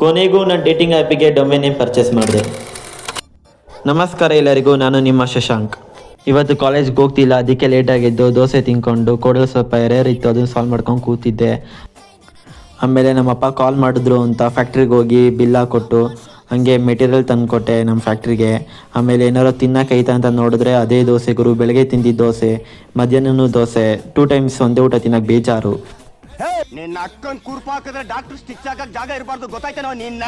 ಕೊನೆಗೂ ನಾನು dating ಆ್ಯಪಿಗೆ domain name purchase ಮಾಡಿದೆ. ನಮಸ್ಕಾರ ಎಲ್ಲರಿಗೂ, ನಾನು ನಿಮ್ಮ ಶಶಾಂಕ್. ಇವತ್ತು ಕಾಲೇಜ್ಗೆ ಹೋಗ್ತಿಲ್ಲ, ಅದಕ್ಕೆ ಲೇಟಾಗಿದ್ದು ದೋಸೆ ತಿನ್ಕೊಂಡು ಕೂಡಲು ಸ್ವಲ್ಪ ಎರೇರ್ ಇತ್ತು, ಅದನ್ನು ಸಾಲ್ವ್ ಮಾಡ್ಕೊಂಡು ಕೂತಿದ್ದೆ. ಆಮೇಲೆ ನಮ್ಮಪ್ಪ ಕಾಲ್ ಮಾಡಿದ್ರು ಅಂತ ಫ್ಯಾಕ್ಟ್ರಿಗೆ ಹೋಗಿ ಬಿಲ್ ಹಾಕ್ಕೊಟ್ಟು ಹಾಗೆ ಮೆಟೀರಿಯಲ್ ತಂದುಕೊಟ್ಟೆ ನಮ್ಮ ಫ್ಯಾಕ್ಟ್ರಿಗೆ. ಆಮೇಲೆ ಏನಾರು ತಿನ್ನೋಕೈತಾ ಅಂತ ನೋಡಿದ್ರೆ ಅದೇ ದೋಸೆ ಗುರು. ಬೆಳಗ್ಗೆ ತಿಂದಿದ್ದ ದೋಸೆ, ಮಧ್ಯಾಹ್ನನೂ ದೋಸೆ, 2 ಟೈಮ್ಸ್ ಒಂದೇ ಊಟ ತಿನ್ನೋಕೆ ಬೇಜಾರು. ನಿನ್ನ ಅಕ್ಕನ್ ಕುರ್ಪ ಹಾಕಿದ್ರೆ ಡಾಕ್ಟರ್ ಸ್ಟಿಚ್ ಹಾಕಕ್ ಜಾಗ ಇರಬಾರ್ದು, ಗೊತ್ತಾಯ್ತಾನೋ ನಿನ್ನ?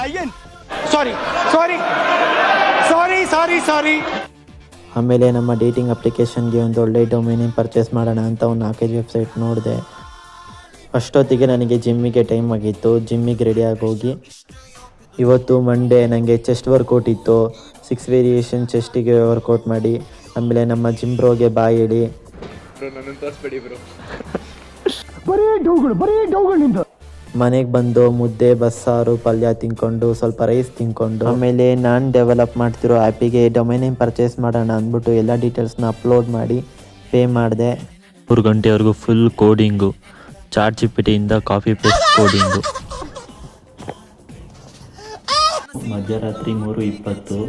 ಸಾರಿ ಸಾರಿ ಸಾರಿ ಸಾರಿ ಸಾರಿ. ಆಮೇಲೆ ನಮ್ಮ ಡೇಟಿಂಗ್ ಅಪ್ಲಿಕೇಶನ್ಗೆ ಒಂದು ಒಳ್ಳೆ ಡೊಮೇನ್ ನೇಮ್ ಪರ್ಚೇಸ್ ಮಾಡೋಣ ಅಂತ ಒಂದು 4-5 ವೆಬ್ಸೈಟ್ ನೋಡಿದೆ. ಅಷ್ಟೊತ್ತಿಗೆ ನನಗೆ ಜಿಮ್ಮಿಗೆ ಟೈಮ್ ಆಗಿತ್ತು. ಜಿಮ್ಮಿಗೆ ರೆಡಿಯಾಗಿ ಹೋಗಿ, ಇವತ್ತು ಮಂಡೇ ನನಗೆ ಚೆಸ್ಟ್ ವರ್ಕೌಟ್ ಇತ್ತು. 6 ವೇರಿಯೇಷನ್ ಚೆಸ್ಟಿಗೆ ವರ್ಕೌಟ್ ಮಾಡಿ ಆಮೇಲೆ ನಮ್ಮ ಜಿಮ್ ಬ್ರೋಗೆ ಬಾಯ್ ಹೇಳಿ ಮನೆಗೆ ಬಂದು ಮುದ್ದೆ, ಬಸ್ಸಾರು, ಪಲ್ಯ ತಿನ್ಕೊಂಡು ಸ್ವಲ್ಪ ರೈಸ್ ತಿನ್ಕೊಂಡು ಆಮೇಲೆ ನಾನು ಡೆವಲಪ್ ಮಾಡ್ತಿರೋ ಆ್ಯಪಿಗೆ ಡೊಮೇನ್ ನೇಮ್ ಪರ್ಚೇಸ್ ಮಾಡೋಣ ಅಂದ್ಬಿಟ್ಟು ಎಲ್ಲ ಡೀಟೇಲ್ಸ್ನ ಅಪ್ಲೋಡ್ ಮಾಡಿ ಪೇ ಮಾಡಿದೆ. 3 ಗಂಟೆವರೆಗೂ ಫುಲ್ ಕೋಡಿಂಗು, ಚಾಟ್ ಜಿಪಿಟಿಯಿಂದ ಕಾಪಿ ಪೇಸ್ಟ್ ಕೋಡಿಂಗು. ಮಧ್ಯರಾತ್ರಿ 3:20.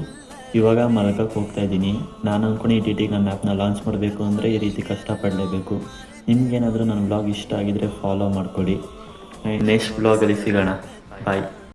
ಇವಾಗ ಮಲಗಕ್ಕೆ ಹೋಗ್ತಾ ಇದ್ದೀನಿ. ನಾನು ಅಂದ್ಕೊಂಡು ಈ ಡೇಟಿಗೆ ನನ್ನ ಆ್ಯಪ್ನ ಲಾಂಚ್ ಮಾಡಬೇಕು ಅಂದರೆ ಈ ರೀತಿ ಕಷ್ಟಪಡಲೇಬೇಕು. ನಿಮ್ಗೇನಾದರೂ ನನ್ನ ಬ್ಲಾಗ್ ಇಷ್ಟ ಆಗಿದರೆ ಫಾಲೋ ಮಾಡ್ಕೊಳ್ಳಿ. ನೆಕ್ಸ್ಟ್ ಬ್ಲಾಗಲ್ಲಿ ಸಿಗೋಣ. ಬಾಯ್.